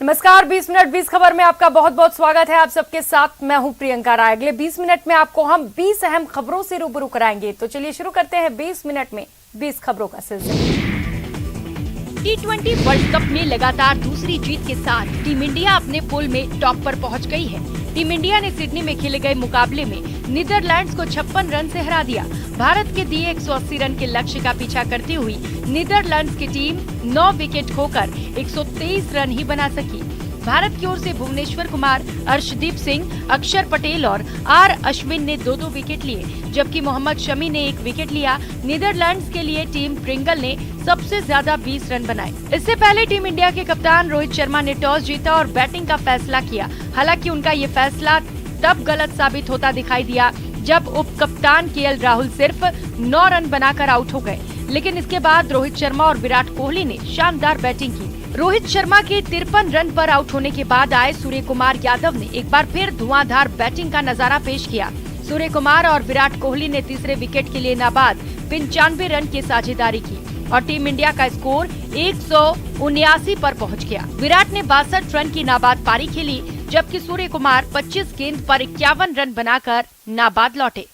नमस्कार, 20 मिनट 20 खबर में आपका बहुत बहुत स्वागत है। आप सबके साथ मैं हूं प्रियंका राय। अगले 20 मिनट में आपको हम 20 अहम खबरों से रूबरू कराएंगे। तो चलिए शुरू करते हैं 20 मिनट में 20 खबरों का सिलसिला। T20 वर्ल्ड कप में लगातार दूसरी जीत के साथ टीम इंडिया अपने पूल में टॉप पर पहुंच गई है। टीम इंडिया ने सिडनी में खेले गए मुकाबले में नीदरलैंड्स को 56 रन से हरा दिया। भारत के दिए 180 रन के लक्ष्य का पीछा करती हुई नीदरलैंड्स की टीम 9 विकेट खोकर 123 रन ही बना सकी। भारत की ओर से भुवनेश्वर कुमार, अर्शदीप सिंह, अक्षर पटेल और आर अश्विन ने 2-2 विकेट लिए, जबकि मोहम्मद शमी ने 1 विकेट लिया। नीदरलैंड्स के लिए टीम प्रिंगल ने सबसे ज्यादा 20 रन बनाए। इससे पहले टीम इंडिया के कप्तान रोहित शर्मा ने टॉस जीता और बैटिंग का फैसला किया। हालांकि उनका ये फैसला तब गलत साबित होता दिखाई दिया जब उप कप्तान केएल राहुल सिर्फ 9 रन बनाकर आउट हो गए, लेकिन इसके बाद रोहित शर्मा और विराट कोहली ने शानदार बैटिंग की। रोहित शर्मा के 53 रन पर आउट होने के बाद आए सूर्य कुमार यादव ने एक बार फिर धुआंधार बैटिंग का नजारा पेश किया। सूर्य कुमार और विराट कोहली ने तीसरे विकेट के लिए नाबाद 95 रन की साझेदारी की और टीम इंडिया का स्कोर 179 पर पहुंच गया। विराट ने 62 रन की नाबाद पारी खेली, जबकि सूर्य कुमार 25 गेंद पर 51 रन बनाकर नाबाद लौटे।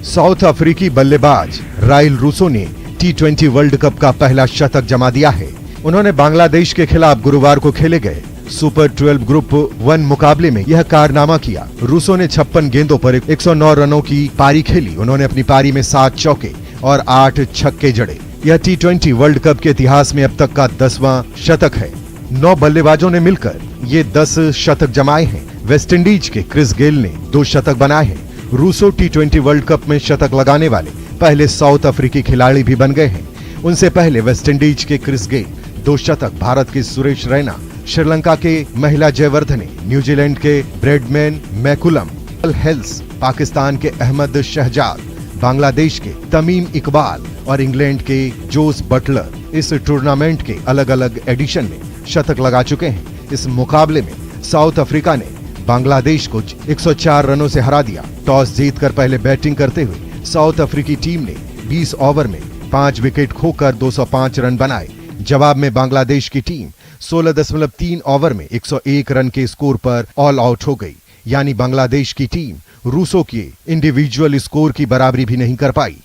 साउथ अफ्रीकी बल्लेबाज राइल रूसो ने T20 वर्ल्ड कप का पहला शतक जमा दिया है। उन्होंने बांग्लादेश के खिलाफ गुरुवार को खेले गए सुपर 12 ग्रुप 1 मुकाबले में यह कारनामा किया। रूसो ने 56 गेंदों पर 109 रनों की पारी खेली। उन्होंने अपनी पारी में 7 चौके और 8 छक्के जड़े। यह T20 वर्ल्ड कप के इतिहास में अब तक का 10वां शतक है। 9 बल्लेबाजों ने मिलकर ये 10 शतक जमाए हैं। वेस्टइंडीज के क्रिस गेल ने 2 शतक बनाए हैं। रूसो T20 वर्ल्ड कप में शतक लगाने वाले पहले साउथ अफ्रीकी खिलाड़ी भी बन गए हैं। उनसे पहले वेस्टइंडीज के क्रिस गेल 2 शतक, भारत के सुरेश रैना, श्रीलंका के महिला जयवर्धने, न्यूजीलैंड के ब्रेडमैन मैकुलम, हेल्स, पाकिस्तान के अहमद शहजाद, बांग्लादेश के तमीम इकबाल और इंग्लैंड के जोस बटलर इस टूर्नामेंट के अलग अलग एडिशन में शतक लगा चुके हैं। इस मुकाबले में साउथ अफ्रीका ने बांग्लादेश को 104 रनों से हरा दिया। टॉस जीतकर पहले बैटिंग करते हुए साउथ अफ्रीकी टीम ने 20 ओवर में 5 विकेट खोकर 205 रन बनाए। जवाब में बांग्लादेश की टीम 16.3 ओवर में 101 रन के स्कोर पर ऑल आउट हो गई। यानी बांग्लादेश की टीम रूसो के इंडिविजुअल स्कोर की बराबरी भी नहीं कर पाई।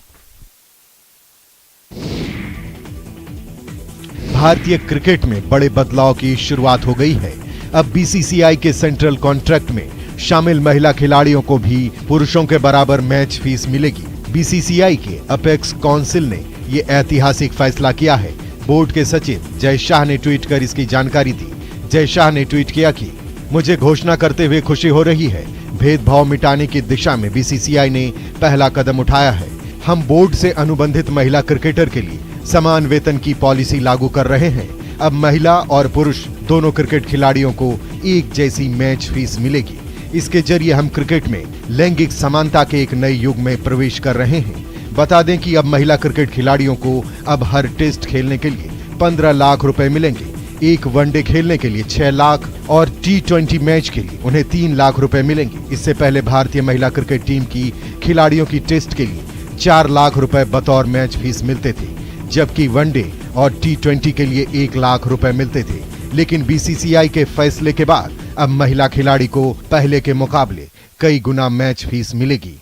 भारतीय क्रिकेट में बड़े बदलाव की शुरुआत हो गई है। अब बीसीसीआई के सेंट्रल कॉन्ट्रैक्ट में शामिल महिला खिलाड़ियों को भी पुरुषों के बराबर मैच फीस मिलेगी। बीसीसीआई के अपेक्स काउंसिल ने ये ऐतिहासिक फैसला किया है। बोर्ड के सचिव जय शाह ने ट्वीट कर इसकी जानकारी दी। जय शाह ने ट्वीट किया कि मुझे घोषणा करते हुए खुशी हो रही है, भेदभाव मिटाने की दिशा में बीसीसीआई ने पहला कदम उठाया है। हम बोर्ड से अनुबंधित महिला क्रिकेटर के लिए समान वेतन की पॉलिसी लागू कर रहे हैं। अब महिला और पुरुष दोनों क्रिकेट खिलाड़ियों को एक जैसी मैच फीस मिलेगी। इसके जरिए हम क्रिकेट में लैंगिक समानता के एक नए युग में प्रवेश कर रहे हैं। बता दें कि अब महिला क्रिकेट खिलाड़ियों को अब हर टेस्ट खेलने के लिए 15 लाख रुपए मिलेंगे। एक वनडे खेलने के लिए 6 लाख और T20 मैच के लिए उन्हें 3 लाख रुपए मिलेंगे। इससे पहले भारतीय महिला क्रिकेट टीम की खिलाड़ियों की टेस्ट के लिए 4 लाख रुपए बतौर मैच फीस मिलते थे, जबकि वनडे और T20 के लिए 1 लाख रुपए मिलते थे। लेकिन बीसीसीआई के फैसले के बाद अब महिला खिलाड़ी को पहले के मुकाबले कई गुना मैच फीस मिलेगी।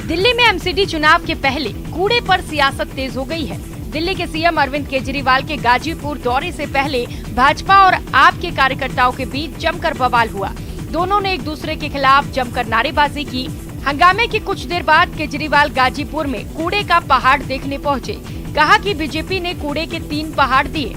दिल्ली में एमसीडी चुनाव के पहले कूड़े पर सियासत तेज हो गई है। दिल्ली के सीएम अरविंद केजरीवाल के गाजीपुर दौरे से पहले भाजपा और आप के कार्यकर्ताओं के बीच जमकर बवाल हुआ। दोनों ने एक दूसरे के खिलाफ जमकर नारेबाजी की। हंगामे के कुछ देर बाद केजरीवाल गाजीपुर में कूड़े का पहाड़ देखने पहुंचे। कहा कि बीजेपी ने कूड़े के 3 पहाड़ दिए,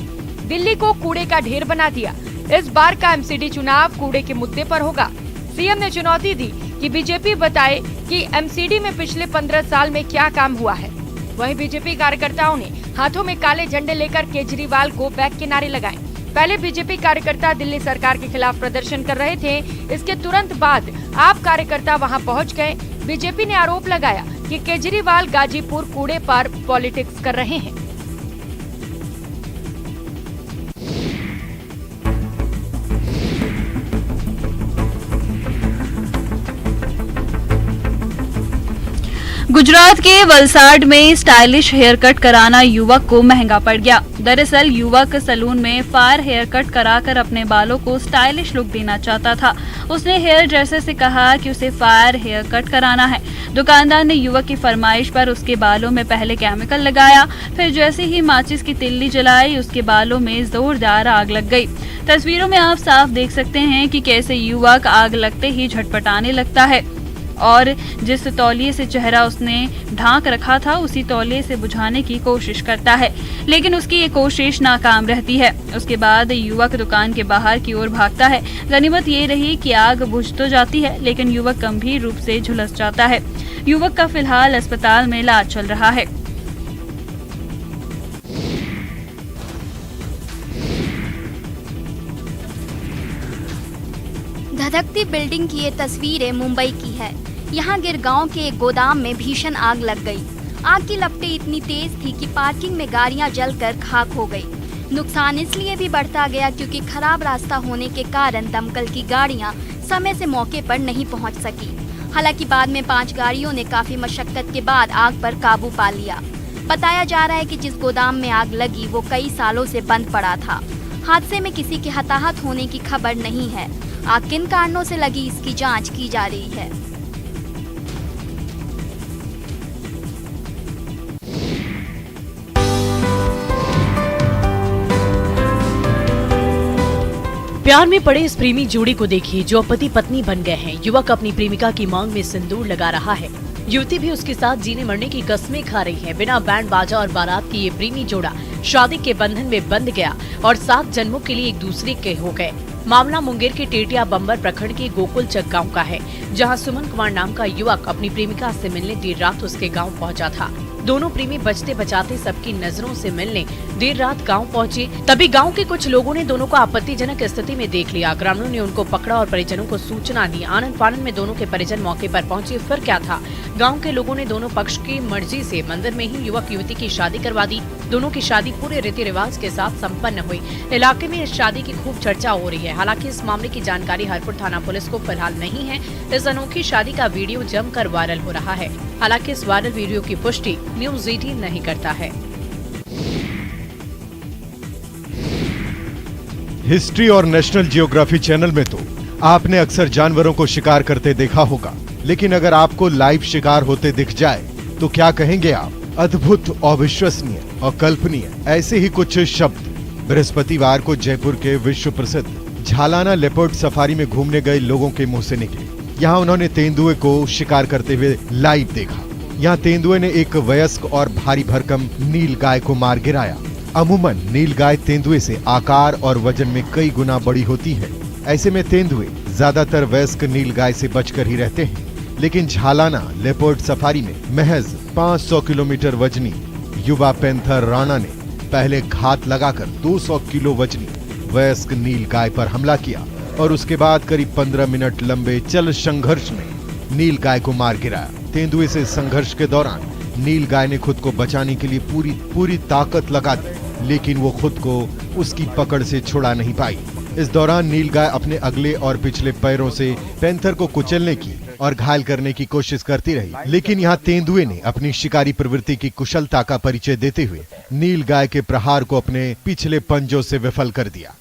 दिल्ली को कूड़े का ढेर बना दिया। इस बार का एमसीडी चुनाव कूड़े के मुद्दे पर होगा। सीएम ने चुनौती दी कि बीजेपी बताए कि एमसीडी में पिछले 15 साल में क्या काम हुआ है। वहीं बीजेपी कार्यकर्ताओं ने हाथों में काले झंडे लेकर केजरीवाल को बैक के नारे लगाए। पहले बीजेपी कार्यकर्ता दिल्ली सरकार के खिलाफ प्रदर्शन कर रहे थे। इसके तुरंत बाद आप कार्यकर्ता वहां पहुंच गए। बीजेपी ने आरोप लगाया कि केजरीवाल गाजीपुर कूड़े पर पॉलिटिक्स कर रहे हैं। गुजरात के वलसाड में स्टाइलिश हेयर कट कराना युवक को महंगा पड़ गया। दरअसल युवक सैलून में फायर हेयर कट कराकर अपने बालों को स्टाइलिश लुक देना चाहता था। उसने हेयर ड्रेसर से कहा कि उसे फायर हेयर कट कराना है। दुकानदार ने युवक की फरमाइश पर उसके बालों में पहले केमिकल लगाया, फिर जैसे ही माचिस की तिल्ली जलाई उसके बालों में जोरदार आग लग गई। तस्वीरों में आप साफ देख सकते हैं कि कैसे युवक आग लगते ही झटपटाने लगता है और जिस तौलिए से चेहरा उसने ढांक रखा था उसी तौलिए से बुझाने की कोशिश करता है, लेकिन उसकी ये कोशिश नाकाम रहती है। उसके बाद युवक दुकान के बाहर की ओर भागता है। गनीमत ये रही कि आग बुझ तो जाती है, लेकिन युवक गंभीर रूप से झुलस जाता है। युवक का फिलहाल अस्पताल में इलाज चल रहा है। धधकती बिल्डिंग की ये तस्वीरें मुंबई की है। यहाँ गिरगांव के एक गोदाम में भीषण आग लग गई। आग की लपटें इतनी तेज थी कि पार्किंग में गाड़ियां जलकर खाक हो गई। नुकसान इसलिए भी बढ़ता गया क्योंकि खराब रास्ता होने के कारण दमकल की गाड़ियां समय से मौके पर नहीं पहुंच सकी। हालांकि बाद में 5 गाड़ियों ने काफी मशक्कत के बाद आग पर काबू पा लिया। बताया जा रहा है कि जिस गोदाम में आग लगी वो कई सालों से बंद पड़ा था। हादसे में किसी के हताहत होने की खबर नहीं है। आग किन कारणों से लगी इसकी जांच की जा रही है। प्यार में पड़े इस प्रेमी जोड़ी को देखिए जो पति पत्नी बन गए हैं। युवक अपनी प्रेमिका की मांग में सिंदूर लगा रहा है। युवती भी उसके साथ जीने मरने की कस्में खा रही है। बिना बैंड बाजा और बारात की ये प्रेमी जोड़ा शादी के बंधन में बंध गया और 7 जन्मों के लिए एक दूसरे के हो गए। मामला मुंगेर के टेटिया बम्बर प्रखंड के गोकुलचक गांव का है, जहां सुमन कुमार नाम का युवक अपनी प्रेमिका से मिलने देर रात उसके गांव पहुंचा था। दोनों प्रेमी बचते बचाते सबकी नजरों से मिलने देर रात गांव पहुंचे। तभी गांव के कुछ लोगों ने दोनों को आपत्तिजनक स्थिति में देख लिया। ग्रामीणों ने उनको पकड़ा और परिजनों को सूचना दी। आनंद फानन में दोनों के परिजन मौके पर पहुंचे। फिर क्या था, गांव के लोगों ने दोनों पक्ष की मर्जी से मंदिर में ही युवक युवती की शादी करवा दी। दोनों की शादी पूरे रीति रिवाज के साथ संपन्न हुई। इलाके में इस शादी की खूब चर्चा हो रही है। हालांकि इस मामले की जानकारी हरपुर थाना पुलिस को फिलहाल नहीं है। इस अनोखी शादी का वीडियो जमकर वायरल हो रहा है। हालांकि इस वायरल वीडियो की पुष्टि न्यूज़ 18 नहीं करता है। हिस्ट्री और नेशनल जियोग्राफी चैनल में तो आपने अक्सर जानवरों को शिकार करते देखा होगा, लेकिन अगर आपको लाइव शिकार होते दिख जाए तो क्या कहेंगे आप? अद्भुत, अविश्वसनीय, अकल्पनीय, ऐसे ही कुछ शब्द बृहस्पतिवार को जयपुर के विश्व प्रसिद्ध झालाना लेपर्ड सफारी में घूमने गए लोगों के मुंह से निकले। यहाँ उन्होंने तेंदुए को शिकार करते हुए लाइव देखा। यहाँ तेंदुए ने एक वयस्क और भारी भरकम नील गाय को मार गिराया। अमूमन नील गाय तेंदुए से आकार और वजन में कई गुना बड़ी होती है। ऐसे में तेंदुए ज्यादातर वयस्क नील गाय से बचकर ही रहते हैं, लेकिन झालाना लेपर्ड सफारी में महज 500 किलोमीटर वजनी युवा पैंथर राणा ने पहले घात लगाकर 200 किलो वजनी वयस्क नील गाय पर हमला किया और उसके बाद करीब 15 मिनट लंबे चल संघर्ष में नील गाय को मार गिराया। तेंदुए से संघर्ष के दौरान नील गाय ने खुद को बचाने के लिए पूरी ताकत लगा दी, लेकिन वो खुद को उसकी पकड़ से छुड़ा नहीं पाई। इस दौरान नील गाय अपने अगले और पिछले पैरों से पैंथर को कुचलने की और घायल करने की कोशिश करती रही, लेकिन यहाँ तेंदुए ने अपनी शिकारी प्रवृत्ति की कुशलता का परिचय देते हुए नील गाय के प्रहार को अपने पिछले पंजों से विफल कर दिया।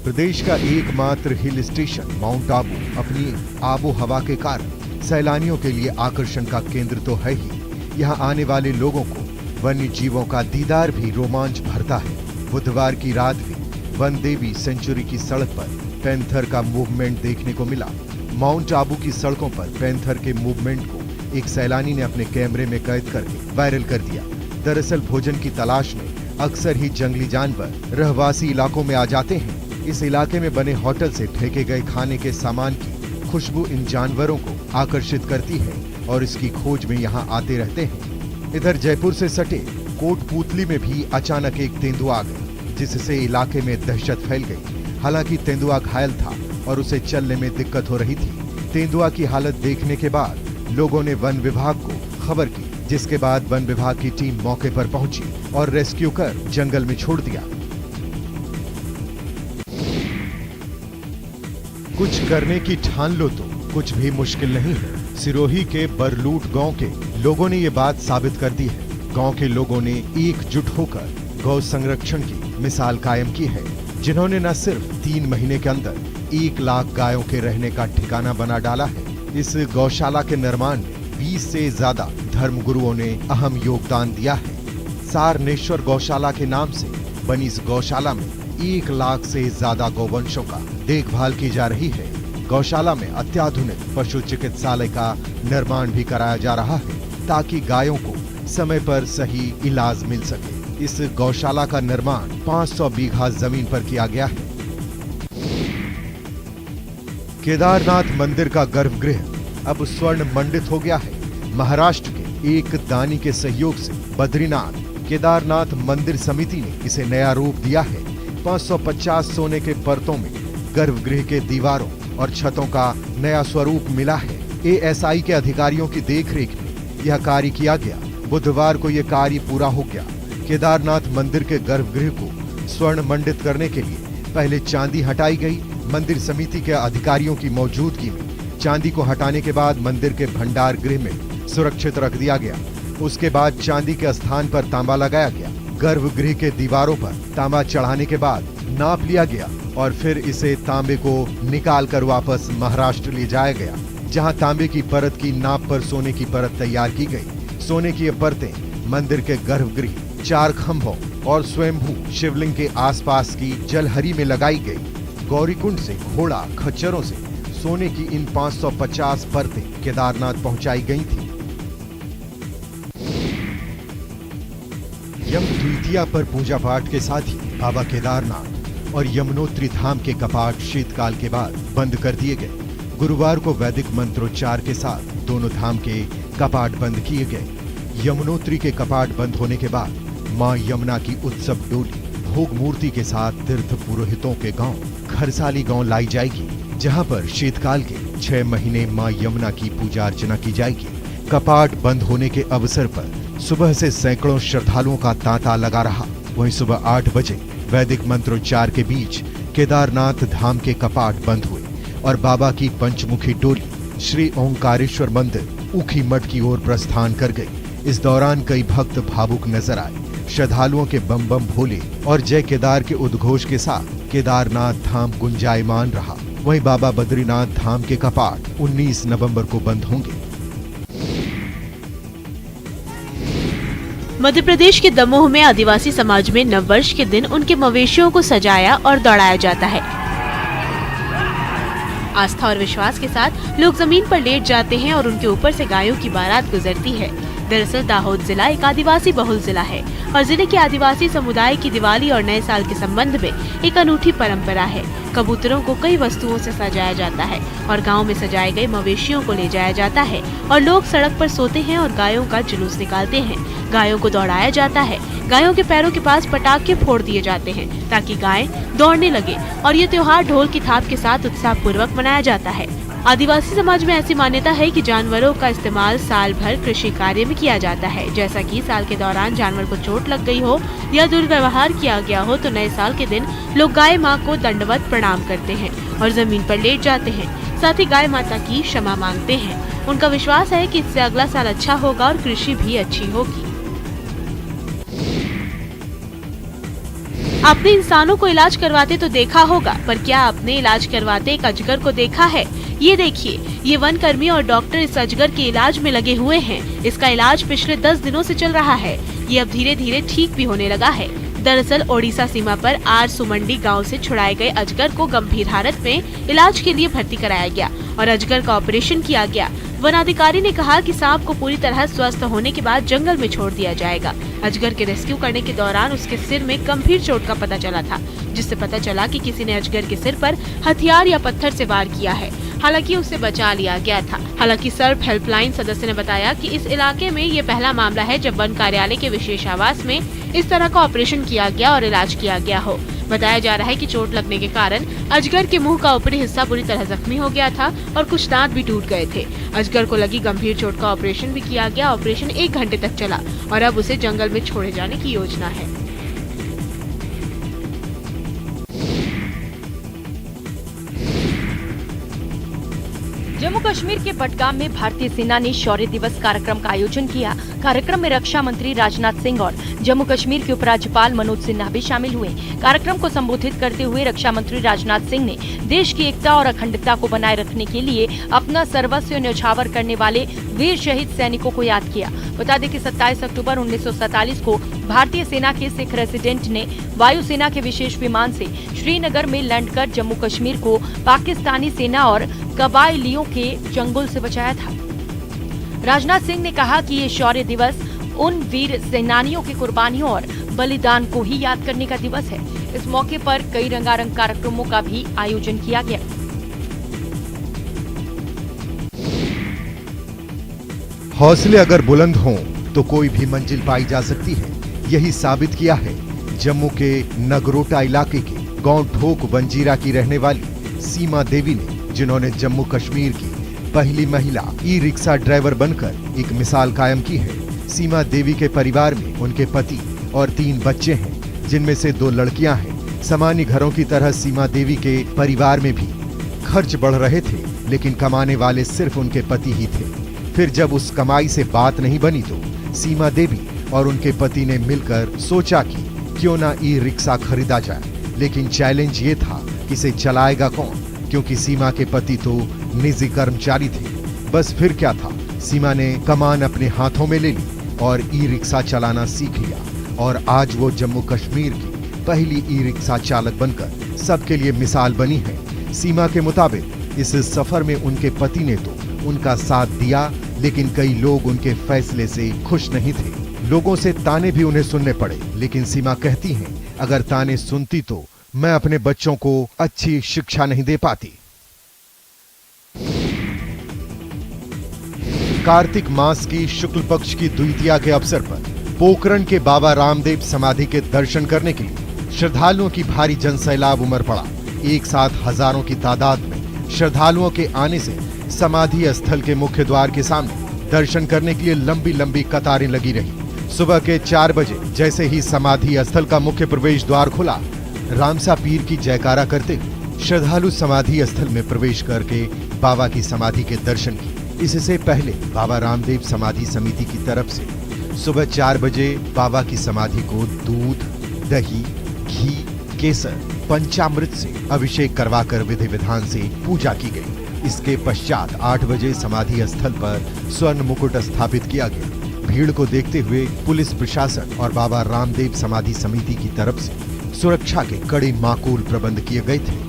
प्रदेश का एकमात्र हिल स्टेशन माउंट आबू अपनी आबो हवा के कारण सैलानियों के लिए आकर्षण का केंद्र तो है ही, यहाँ आने वाले लोगों को वन्य जीवों का दीदार भी रोमांच भरता है। बुधवार की रात भी वन देवी सेंचुरी की सड़क पर पैंथर का मूवमेंट देखने को मिला। माउंट आबू की सड़कों पर पैंथर के मूवमेंट को एक सैलानी ने अपने कैमरे में कैद करके वायरल कर दिया। दरअसल भोजन की तलाश में अक्सर ही जंगली जानवर रहवासी इलाकों में आ जाते हैं। इस इलाके में बने होटल से फेंके गए खाने के सामान की खुशबू इन जानवरों को आकर्षित करती है और इसकी खोज में यहाँ आते रहते हैं। इधर जयपुर से सटे कोटपूतली में भी अचानक एक तेंदुआ आ गया, जिससे इलाके में दहशत फैल गई। हालांकि तेंदुआ घायल था और उसे चलने में दिक्कत हो रही थी। तेंदुआ की हालत देखने के बाद लोगों ने वन विभाग को खबर की, जिसके बाद वन विभाग की टीम मौके पर पहुंची और रेस्क्यू कर जंगल में छोड़ दिया। कुछ करने की ठान लो तो कुछ भी मुश्किल नहीं है। सिरोही के बरलूट गांव के लोगों ने ये बात साबित कर दी है। गांव के लोगों ने एकजुट होकर गौ संरक्षण की मिसाल कायम की है, जिन्होंने न सिर्फ 3 महीने के अंदर 1 लाख गायों के रहने का ठिकाना बना डाला है। इस गौशाला के निर्माण में 20 से ज्यादा धर्मगुरुओं ने अहम योगदान दिया है। सारनेश्वर गौशाला के नाम से बनी इस गौशाला में 1 लाख से ज्यादा गौवंशों का देखभाल की जा रही है। गौशाला में अत्याधुनिक पशु चिकित्सालय का निर्माण भी कराया जा रहा है, ताकि गायों को समय पर सही इलाज मिल सके। इस गौशाला का निर्माण 500 बीघा जमीन पर किया गया है। केदारनाथ मंदिर का गर्भगृह अब स्वर्ण मंडित हो गया है। महाराष्ट्र के एक दानी के सहयोग से बद्रीनाथ केदारनाथ मंदिर समिति ने इसे नया रूप दिया है। 550 सोने के परतों में गर्भगृह के दीवारों और छतों का नया स्वरूप मिला है। ASI के अधिकारियों की देखरेख में यह कार्य किया गया। बुधवार को यह कार्य पूरा हो गया। केदारनाथ मंदिर के गर्भगृह को स्वर्ण मंडित करने के लिए पहले चांदी हटाई गई। मंदिर समिति के अधिकारियों की मौजूदगी में चांदी को हटाने के बाद मंदिर के भंडार गृह में सुरक्षित रख दिया गया। उसके बाद चांदी के स्थान पर तांबा लगाया गया। गर्भगृह के दीवारों पर तांबा चढ़ाने के बाद नाप लिया गया और फिर इसे तांबे को निकाल कर वापस महाराष्ट्र ले जाया गया, जहां तांबे की परत की नाप पर सोने की परत तैयार की गई। सोने की ये परतें मंदिर के गर्भगृह, 4 खंभों और स्वयंभू शिवलिंग के आसपास की जलहरी में लगाई गई। गौरीकुंड से घोड़ा खच्चरों से सोने की इन 550 परतें केदारनाथ पहुंचाई गई थी। यम द्वितीया पर पूजा पाठ के साथ ही बाबा केदारनाथ और यमुनोत्री धाम के कपाट शीतकाल के बाद बंद कर दिए गए। गुरुवार को वैदिक मंत्रोच्चार के साथ दोनों धाम के कपाट बंद किए गए। यमुनोत्री के कपाट बंद होने के बाद मां यमुना की उत्सव डोली भोग मूर्ति के साथ तीर्थ पुरोहितों के गांव खरसाली गांव लाई जाएगी, जहां पर शीतकाल के 6 महीने मां यमुना की पूजा अर्चना की जाएगी। कपाट बंद होने के अवसर पर सुबह से सैकड़ों श्रद्धालुओं का तांता लगा रहा। वहीं सुबह 8 बजे वैदिक मंत्रोच्चार के बीच केदारनाथ धाम के कपाट बंद हुए और बाबा की पंचमुखी डोली श्री ओंकारेश्वर मंदिर ऊखी मठ की ओर प्रस्थान कर गई। इस दौरान कई भक्त भावुक नजर आए। श्रद्धालुओं के बम बम भोले और जय केदार के उद्घोष के साथ केदारनाथ धाम गुंजायमान रहा। वहीं बाबा बद्रीनाथ धाम के कपाट 19 नवंबर को बंद होंगे। मध्य प्रदेश के दमोह में आदिवासी समाज में नववर्ष के दिन उनके मवेशियों को सजाया और दौड़ाया जाता है। आस्था और विश्वास के साथ लोग जमीन पर लेट जाते हैं और उनके ऊपर से गायों की बारात गुजरती है। दरअसल दाहोद जिला एक आदिवासी बहुल जिला है और जिले के आदिवासी समुदाय की दिवाली और नए साल के संबंध में एक अनूठी परंपरा है। कबूतरों को कई वस्तुओं से सजाया जाता है और गांव में सजाए गए मवेशियों को ले जाया जाता है और लोग सड़क पर सोते हैं और गायों का जुलूस निकालते हैं। गायों को दौड़ाया जाता है। गायों के पैरों के पास पटाखे फोड़ दिए जाते हैं ताकि गायें दौड़ने लगे और ये त्योहार ढोल की थाप के साथ उत्साह पूर्वक मनाया जाता है। आदिवासी समाज में ऐसी मान्यता है कि जानवरों का इस्तेमाल साल भर कृषि कार्य में किया जाता है। जैसा कि साल के दौरान जानवर को चोट लग गई हो या दुर्व्यवहार किया गया हो तो नए साल के दिन लोग गाय माँ को दंडवत प्रणाम करते हैं और जमीन पर लेट जाते हैं। साथ ही गाय माता की क्षमा मांगते हैं। उनका विश्वास है कि इससे अगला साल अच्छा होगा और कृषि भी अच्छी होगी। आपने इंसानों को इलाज करवाते तो देखा होगा, पर क्या आपने इलाज करवाते एक अजगर को देखा है? ये देखिए, ये वन कर्मी और डॉक्टर इस अजगर के इलाज में लगे हुए हैं। इसका इलाज पिछले 10 दिनों से चल रहा है। ये अब धीरे धीरे ठीक भी होने लगा है। दरअसल ओडिशा सीमा पर आर सुमंडी गांव से छुड़ाए गए अजगर को गंभीर हालत में इलाज के लिए भर्ती कराया गया और अजगर का ऑपरेशन किया गया। वन अधिकारी ने कहा कि सांप को पूरी तरह स्वस्थ होने के बाद जंगल में छोड़ दिया जाएगा। अजगर के रेस्क्यू करने के दौरान उसके सिर में गंभीर चोट का पता चला था, जिससे पता चला कि किसी ने अजगर के सिर पर हथियार या पत्थर से वार किया है। हालांकि उसे बचा लिया गया था। हालांकि सर्प हेल्पलाइन सदस्य ने बताया कि इस इलाके में ये पहला मामला है जब वन कार्यालय के विशेष आवास में इस तरह का ऑपरेशन किया गया और इलाज किया गया हो। बताया जा रहा है कि चोट लगने के कारण अजगर के मुंह का ऊपरी हिस्सा बुरी तरह जख्मी हो गया था और कुछ दांत भी टूट गए थे। अजगर को लगी गंभीर चोट का ऑपरेशन भी किया गया। ऑपरेशन 1 घंटे तक चला और अब उसे जंगल में छोड़े जाने की योजना है। जम्मू कश्मीर के बडगाम में भारतीय सेना ने शौर्य दिवस कार्यक्रम का आयोजन किया। कार्यक्रम में रक्षा मंत्री राजनाथ सिंह और जम्मू कश्मीर के उपराज्यपाल मनोज सिन्हा भी शामिल हुए। कार्यक्रम को संबोधित करते हुए रक्षा मंत्री राजनाथ सिंह ने देश की एकता और अखंडता को बनाए रखने के लिए अपना सर्वस्व न्यौछावर करने वाले वीर शहीद सैनिकों को याद किया। बता दें कि 27 अक्टूबर 1947 को भारतीय सेना के सिख रेजिडेंट ने वायुसेना के विशेष विमान से श्रीनगर में लैंड कर जम्मू कश्मीर को पाकिस्तानी सेना और कबायलियों के चंगुल से बचाया था। राजनाथ सिंह ने कहा कि ये शौर्य दिवस उन वीर सेनानियों की कुर्बानियों और बलिदान को ही याद करने का दिवस है। इस मौके पर कई रंगारंग कार्यक्रमों का भी आयोजन किया गया। हौसले अगर बुलंद हों तो कोई भी मंजिल पाई जा सकती है। यही साबित किया है जम्मू के नगरोटा इलाके के गांव ठोक बंजीरा की रहने वाली सीमा देवी ने, जिन्होंने जम्मू कश्मीर की पहली महिला ई रिक्शा ड्राइवर बनकर एक मिसाल कायम की है। सीमा देवी के परिवार में उनके पति और 3 बच्चे हैं, जिनमें से 2 लड़कियां हैं। सामान्य घरों की तरह सीमा देवी के परिवार में भी खर्च बढ़ रहे थे, लेकिन कमाने वाले सिर्फ उनके पति ही थे। फिर जब उस कमाई से बात नहीं बनी तो सीमा देवी और उनके पति ने मिलकर सोचा कि क्यों ना ई रिक्शा खरीदा जाए। लेकिन चैलेंज ये था कि इसे चलाएगा कौन, क्योंकि सीमा के पति तो निजी कर्मचारी थे। बस फिर क्या था, सीमा ने कमान अपने हाथों में ले ली और ई रिक्शा चलाना सीख लिया और आज वो जम्मू कश्मीर की पहली ई रिक्शा चालक बनकर सबके लिए मिसाल बनी है। सीमा के मुताबिक इस सफर में उनके पति ने तो उनका साथ दिया, लेकिन कई लोग उनके फैसले से खुश नहीं थे। लोगों से ताने भी उन्हें सुनने पड़े, लेकिन सीमा कहती हैं, अगर ताने सुनती तो मैं अपने बच्चों को अच्छी शिक्षा नहीं दे पाती। कार्तिक मास की शुक्ल पक्ष की द्वितीया के अवसर पर पोखरण के बाबा रामदेव समाधि के दर्शन करने के लिए श्रद्धालुओं की भारी जनसैलाब उमड़ पड़ा। एक साथ हजारों की तादाद में श्रद्धालुओं के आने से समाधि स्थल के मुख्य द्वार के सामने दर्शन करने के लिए लंबी लंबी कतारें लगी रही। सुबह के 4 बजे जैसे ही समाधि स्थल का मुख्य प्रवेश द्वार खुला, रामसा पीर की जयकारा करते हुए श्रद्धालु समाधि स्थल में प्रवेश करके बाबा की समाधि के दर्शन किए। इससे पहले बाबा रामदेव समाधि समिति की तरफ से सुबह 4 बजे बाबा की समाधि को दूध, दही, घी, केसर, पंचामृत से अभिषेक करवाकर विधि विधान से पूजा की गई। इसके पश्चात 8 बजे समाधि स्थल पर स्वर्ण मुकुट स्थापित किया गया। भीड़ को देखते हुए पुलिस प्रशासन और बाबा रामदेव समाधि समिति की तरफ से सुरक्षा के कड़े माकूल प्रबंध किए गए थे।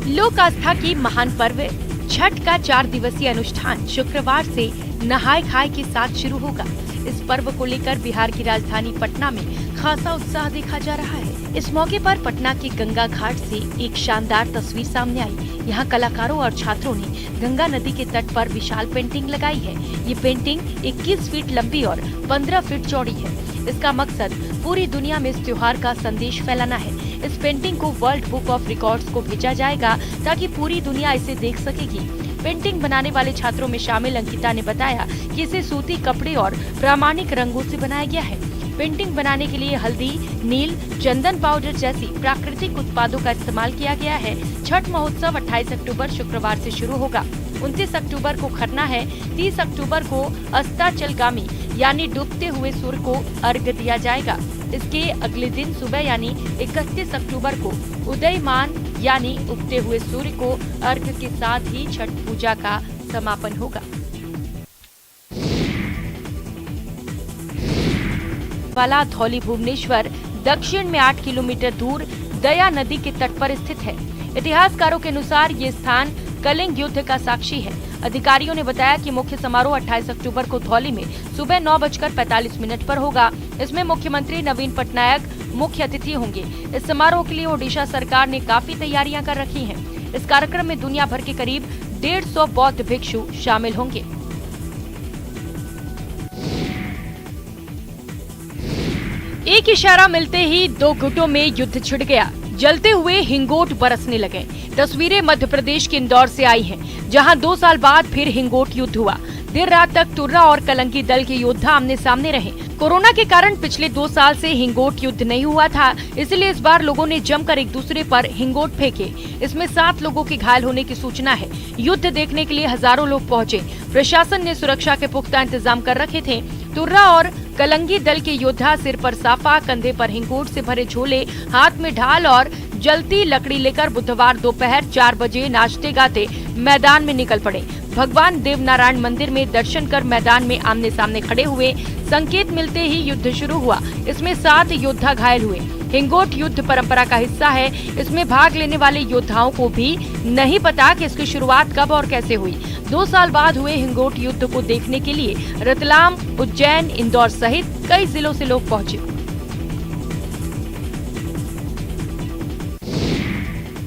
लोक आस्था की महान पर्व छठ का 4 दिवसीय अनुष्ठान शुक्रवार से नहाय खाए के साथ शुरू होगा। इस पर्व को लेकर बिहार की राजधानी पटना में खासा उत्साह देखा जा रहा है। इस मौके पर पटना के गंगा घाट से एक शानदार तस्वीर सामने आई। यहाँ कलाकारों और छात्रों ने गंगा नदी के तट पर विशाल पेंटिंग लगाई है। ये पेंटिंग 21 फीट लंबी और 15 फीट चौड़ी है। इसका मकसद पूरी दुनिया में इस त्योहार का संदेश फैलाना है। इस पेंटिंग को वर्ल्ड बुक ऑफ रिकॉर्ड्स को भेजा जाएगा ताकि पूरी दुनिया इसे देख सकेगी। पेंटिंग बनाने वाले छात्रों में शामिल अंकिता ने बताया कि इसे सूती कपड़े और प्रामाणिक रंगों से बनाया गया है। पेंटिंग बनाने के लिए हल्दी, नील, चंदन पाउडर जैसी प्राकृतिक उत्पादों का इस्तेमाल किया गया है। छठ महोत्सव 28 अक्टूबर शुक्रवार से शुरू होगा। 29 अक्टूबर को खरना है। 30 अक्टूबर को अस्ताचलगामी यानी डूबते हुए सूर्य को अर्घ्य दिया जाएगा। इसके अगले दिन सुबह यानी 31 अक्टूबर को उदयमान यानी उगते हुए सूर्य को अर्घ्य के साथ ही छठ पूजा का समापन होगा। वाला धौली भुवनेश्वर दक्षिण में 8 किलोमीटर दूर दया नदी के तट पर स्थित है। इतिहासकारों के अनुसार ये स्थान कलिंग युद्ध का साक्षी है। अधिकारियों ने बताया कि मुख्य समारोह 28 अक्टूबर को धौली में सुबह 9:45 पर होगा। इसमें मुख्यमंत्री नवीन पटनायक मुख्य अतिथि होंगे। इस समारोह के लिए ओडिशा सरकार ने काफी तैयारियां कर रखी हैं। इस कार्यक्रम में दुनिया भर के करीब 150 बौद्ध भिक्षु शामिल होंगे। एक इशारा मिलते ही 2 गुटों में युद्ध छिड़ गया। जलते हुए हिंगोट बरसने लगे। तस्वीरें मध्य प्रदेश के इंदौर से आई हैं, जहां 2 साल बाद फिर हिंगोट युद्ध हुआ। देर रात तक तुर्रा और कलंकी दल के योद्धा आमने सामने रहे। कोरोना के कारण पिछले 2 साल से हिंगोट युद्ध नहीं हुआ था, इसलिए इस बार लोगों ने जमकर एक दूसरे पर हिंगोट फेंके। इसमें 7 लोगों के घायल होने की सूचना है। युद्ध देखने के लिए हजारों लोग पहुंचे। प्रशासन ने सुरक्षा के पुख्ता इंतजाम कर रखे थे। तुर्रा और कलंगी दल के योद्धा सिर पर साफा, कंधे पर हिंगोट से भरे झोले, हाथ में ढाल और जलती लकड़ी लेकर बुधवार दोपहर 4 बजे नाचते गाते मैदान में निकल पड़े। भगवान देवनारायण मंदिर में दर्शन कर मैदान में आमने सामने खड़े हुए। संकेत मिलते ही युद्ध शुरू हुआ। इसमें 7 योद्धा घायल हुए। हिंगोट युद्ध परंपरा का हिस्सा है। इसमें भाग लेने वाले योद्धाओं को भी नहीं पता कि इसकी शुरुआत कब और कैसे हुई। 2 साल बाद हुए हिंगोट युद्ध को देखने के लिए रतलाम, उज्जैन, इंदौर सहित कई जिलों से लोग पहुंचे।